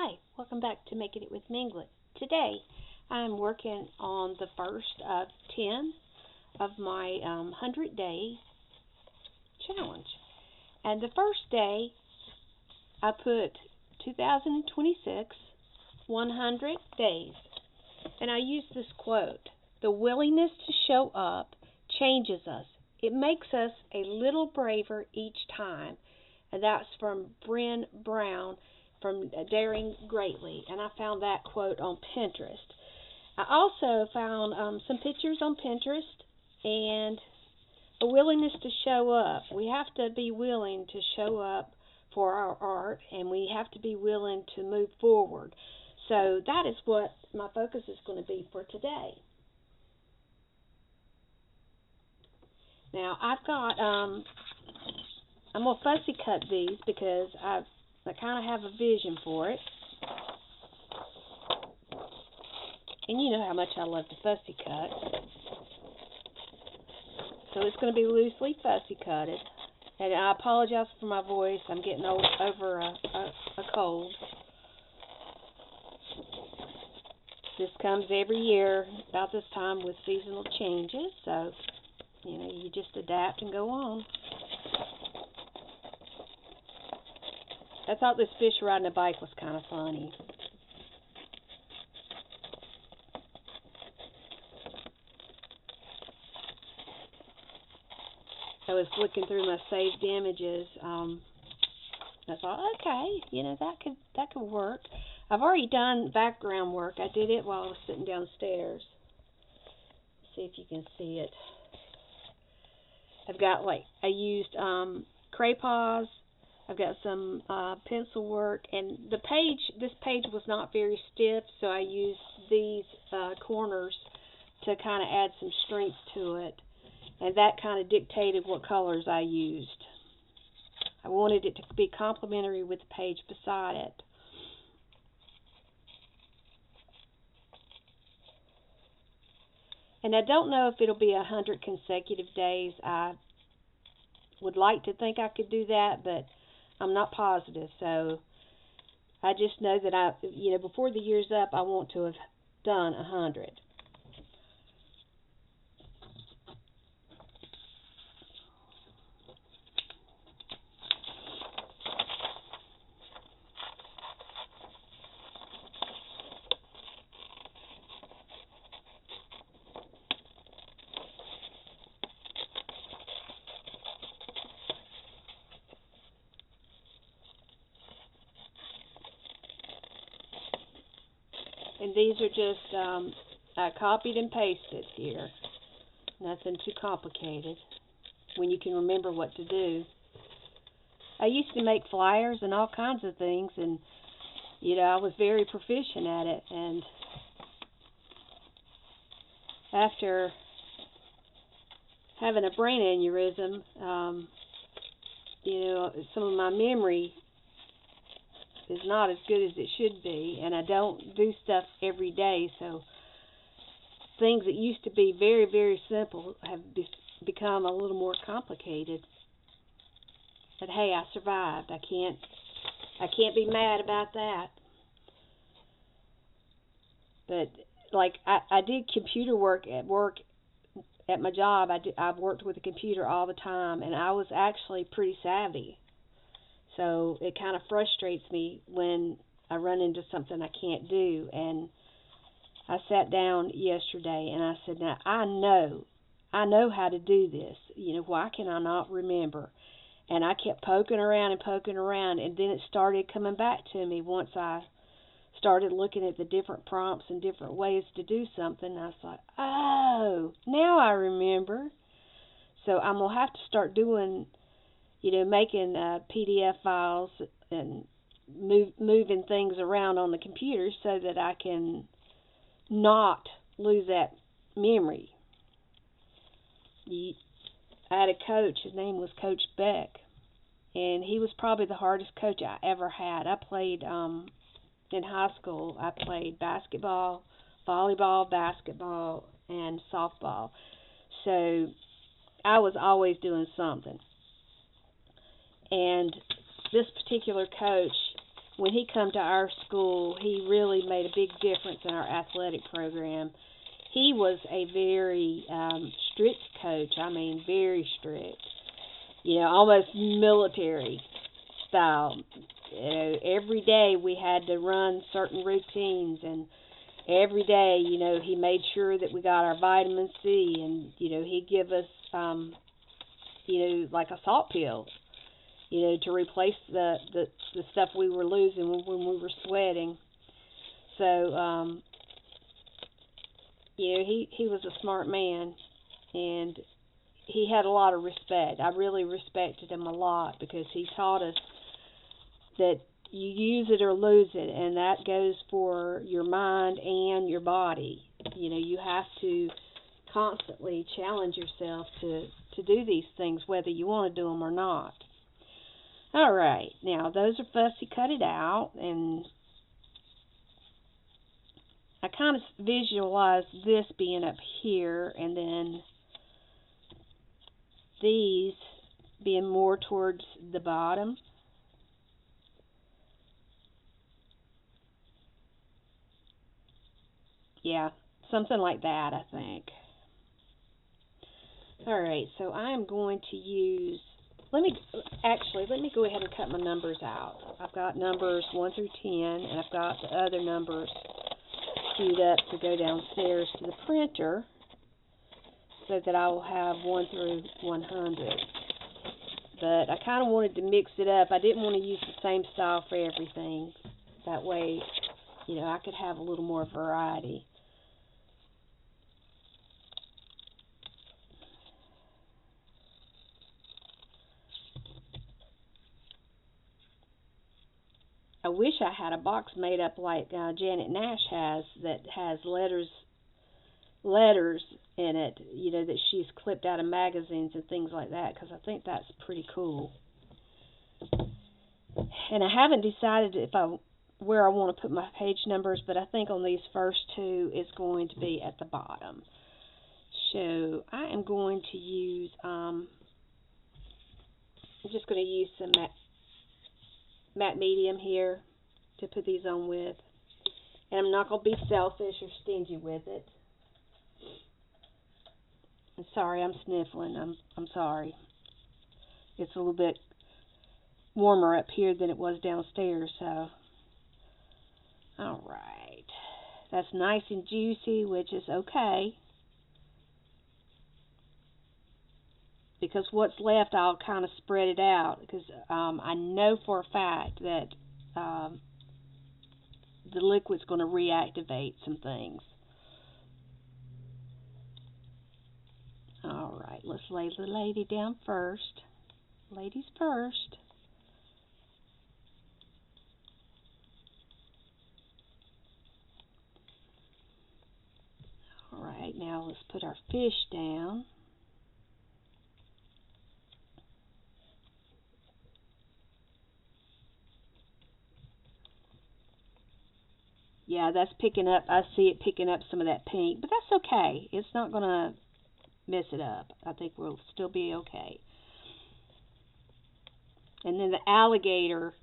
Hi, welcome back to Making It with Minglet. Today, I'm working on the first of 10 of my 100-day challenge. And the first day, I put 2026, 100 days. And I used this quote: "The willingness to show up changes us. It makes us a little braver each time." And that's from Bryn Brown from Daring Greatly. And I found that quote on Pinterest. I also found some pictures on Pinterest and a willingness to show up. We have to be willing to show up for our art, and we have to be willing to move forward. So that is what my focus is going to be for today. Now I've got, I'm going to fussy cut these because I kind of have a vision for it. And you know how much I love to fussy cut. So it's going to be loosely fussy cutted. And I apologize for my voice. I'm getting over a cold. This comes every year about this time with seasonal changes. So, you just adapt and go on. I thought this fish riding a bike was kind of funny. I was looking through my saved images. I thought, okay, that could work. I've already done background work. I did it while I was sitting downstairs. Let's see if you can see it. I've got I used crayons. I've got some pencil work, and this page was not very stiff, so I used these corners to kind of add some strength to it, and that kind of dictated what colors I used. I wanted it to be complementary with the page beside it. And I don't know if it'll be 100 consecutive days. I would like to think I could do that, but I'm not positive. So I just know that before the year's up, I want to have done 100. And these are just, I copied and pasted here. Nothing too complicated when you can remember what to do. I used to make flyers and all kinds of things, and, I was very proficient at it. And after having a brain aneurysm, some of my memory is not as good as it should be, and I don't do stuff every day, so things that used to be very, very simple have become a little more complicated. But hey, I survived. I can't be mad about that. But I did computer work at my job. I've worked with a computer all the time, and I was actually pretty savvy. So it kind of frustrates me when I run into something I can't do. And I sat down yesterday and I said, now I know how to do this. Why can I not remember? And I kept poking around, and then it started coming back to me once I started looking at the different prompts and different ways to do something. I was like, oh, now I remember. So I'm going to have to start doing, making PDF files and moving things around on the computer so that I can not lose that memory. I had a coach, his name was Coach Beck, and he was probably the hardest coach I ever had. I played, in high school, I played basketball, volleyball, basketball, and softball. So I was always doing something. And this particular coach when he come to our school, he really made a big difference in our athletic program. He was a very strict coach. I mean, very strict. You know, almost military style. Every day we had to run certain routines, and every day, you know, he made sure that we got our vitamin C, and you know, he'd give us, you know, like a salt pill, you know, to replace the stuff we were losing when we were sweating. So, you know, he was a smart man, and he had a lot of respect. I really respected him a lot because he taught us that you use it or lose it, and that goes for your mind and your body. You know, you have to constantly challenge yourself to do these things, whether you want to do them or not. All right, now those are fussy cut it out, and I kind of visualize this being up here, and then these being more towards the bottom. Yeah, something like that, I think. All right, so I am going to use, let me go ahead and cut my numbers out. I've got numbers 1 through 10, and I've got the other numbers queued up to go downstairs to the printer so that I will have 1 through 100. But I kind of wanted to mix it up. I didn't want to use the same style for everything. That way, you know, I could have a little more variety. I wish I had a box made up like Janet Nash has, that has letters in it, you know, that she's clipped out of magazines and things like that, because I think that's pretty cool. And I haven't decided where I want to put my page numbers, but I think on these first two it's going to be at the bottom. So I am going to use, I'm just going to use some matte medium here to put these on with. And I'm not going to be selfish or stingy with it. I'm sorry, I'm sniffling. I'm sorry. It's a little bit warmer up here than it was downstairs, so. All right. That's nice and juicy, which is okay. Because what's left, I'll kind of spread it out, because I know for a fact that the liquid's going to reactivate some things. All right, let's lay the lady down first. Ladies first. All right, now let's put our fish down. Yeah, that's picking up, I see it picking up some of that pink, but that's okay. It's not going to mess it up. I think we'll still be okay. And then the alligator,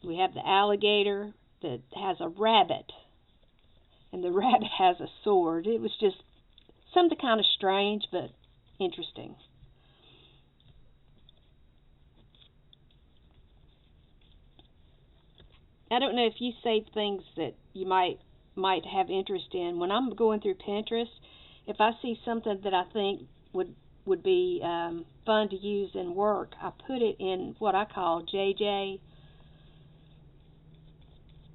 we have the alligator that has a rabbit, and the rabbit has a sword. It was just something kind of strange, but interesting. I don't know if you save things that you might have interest in. When I'm going through Pinterest, if I see something that I think would be fun to use in work, I put it in what I call JJ,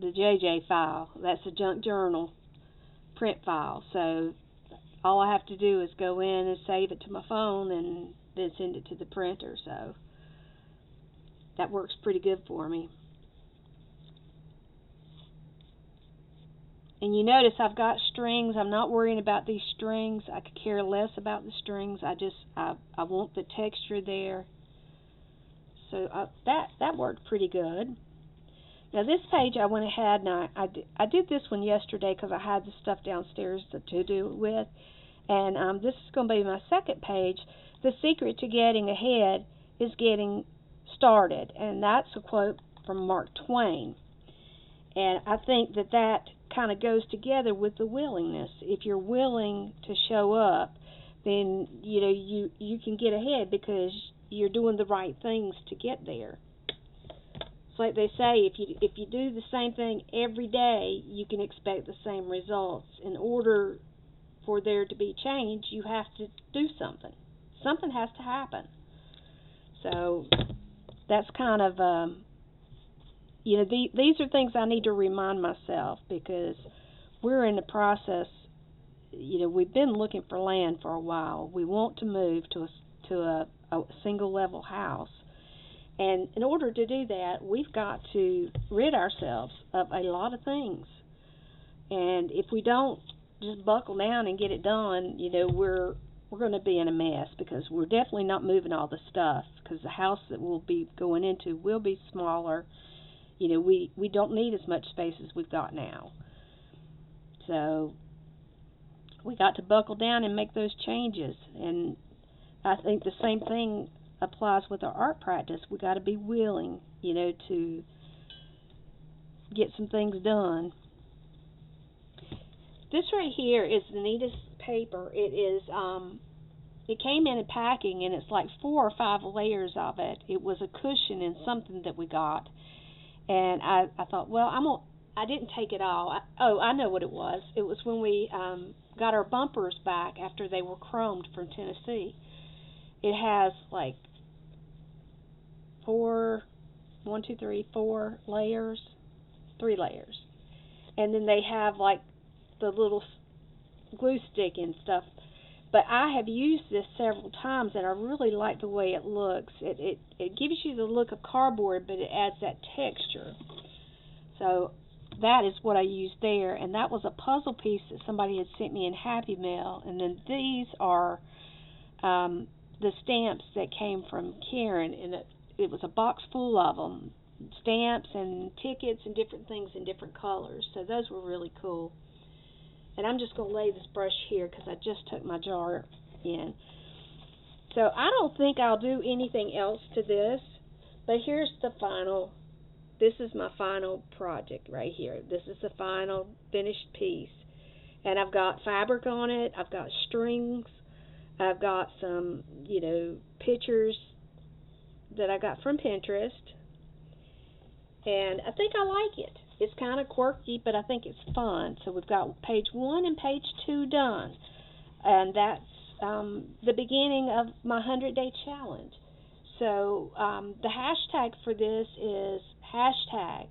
the JJ file. That's a junk journal print file. So all I have to do is go in and save it to my phone and then send it to the printer. So that works pretty good for me. And you notice I've got strings. I'm not worrying about these strings. I could care less about the strings. I want the texture there. So that worked pretty good. Now this page I went ahead and I did this one yesterday because I had the stuff downstairs to do it with. And this is going to be my second page. The secret to getting ahead is getting started. And that's a quote from Mark Twain. And I think that that kind of goes together with the willingness. If you're willing to show up, then you can get ahead because you're doing the right things to get there. It's like they say, if you do the same thing every day, you can expect the same results. In order for there to be change, you have to do something. Something has to happen. So that's kind of these are things I need to remind myself, because we're in the process. We've been looking for land for a while. We want to move to a single level house. And in order to do that, we've got to rid ourselves of a lot of things. And if we don't just buckle down and get it done, we're going to be in a mess, because we're definitely not moving all the stuff, because the house that we'll be going into will be smaller. We don't need as much space as we've got now. So we got to buckle down and make those changes. And I think the same thing applies with our art practice. We got to be willing, to get some things done. This right here is the neatest paper. It came in a packing, and it's like 4 or 5 layers of it. It was a cushion and something that we got, and I thought, well, I didn't take it all. I know what it was. It was when we got our bumpers back after they were chromed from Tennessee. It has like 4 layers, 3 layers. And then they have like the little glue stick and stuff. But I have used this several times, and I really like the way it looks. It gives you the look of cardboard, but it adds that texture. So that is what I used there. And that was a puzzle piece that somebody had sent me in Happy Mail. And then these are the stamps that came from Karen, and it was a box full of them, stamps and tickets and different things in different colors. So those were really cool. And I'm just going to lay this brush here because I just took my jar in. So I don't think I'll do anything else to this, but here's the final. This is my final project right here. This is the final finished piece. And I've got fabric on it. I've got strings. I've got some, pictures that I got from Pinterest. And I think I like it. It's kind of quirky, but I think it's fun. So we've got page 1 and page 2 done. And that's the beginning of my 100-day challenge. So the hashtag for this is hashtag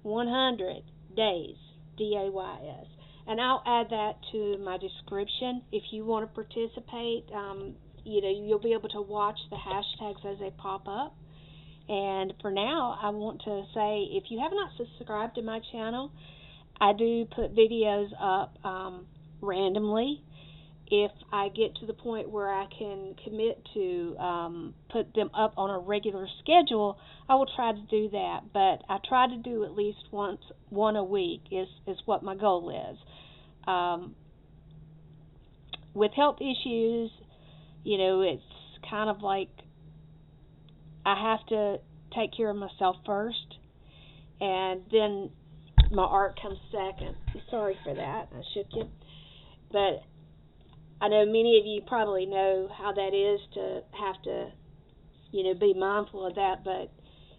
100 days, DAYS. And I'll add that to my description. If you want to participate, you'll be able to watch the hashtags as they pop up. And for now, I want to say, if you have not subscribed to my channel, I do put videos up randomly. If I get to the point where I can commit to put them up on a regular schedule, I will try to do that. But I try to do at least one a week is what my goal is. With health issues, it's kind of like I have to take care of myself first, and then my art comes second. Sorry for that. I shook you. But I know many of you probably know how that is to have to, be mindful of that, but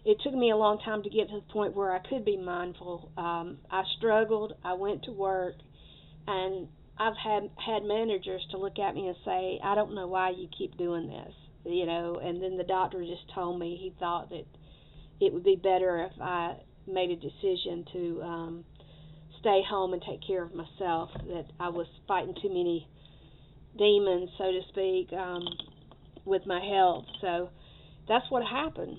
it took me a long time to get to the point where I could be mindful. I struggled. I went to work, and I've had managers to look at me and say, I don't know why you keep doing this, and then the doctor just told me he thought that it would be better if I made a decision to stay home and take care of myself, that I was fighting too many demons, so to speak, with my health. So that's what happened.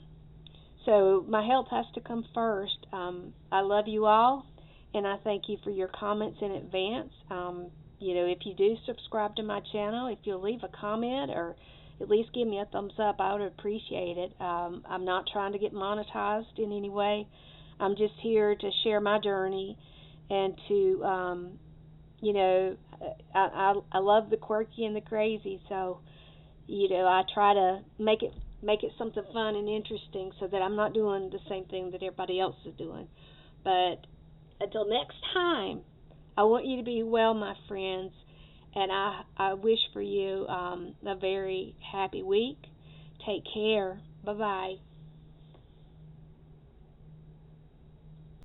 So my health has to come first. I love you all, and I thank you for your comments in advance. If you do subscribe to my channel, if you'll leave a comment or at least give me a thumbs up, I would appreciate it. I'm not trying to get monetized in any way. I'm just here to share my journey and to, I love the quirky and the crazy, so, I try to make it make it something fun and interesting so that I'm not doing the same thing that everybody else is doing. But until next time, I want you to be well, my friends, and I wish for you a very happy week. Take care. Bye bye.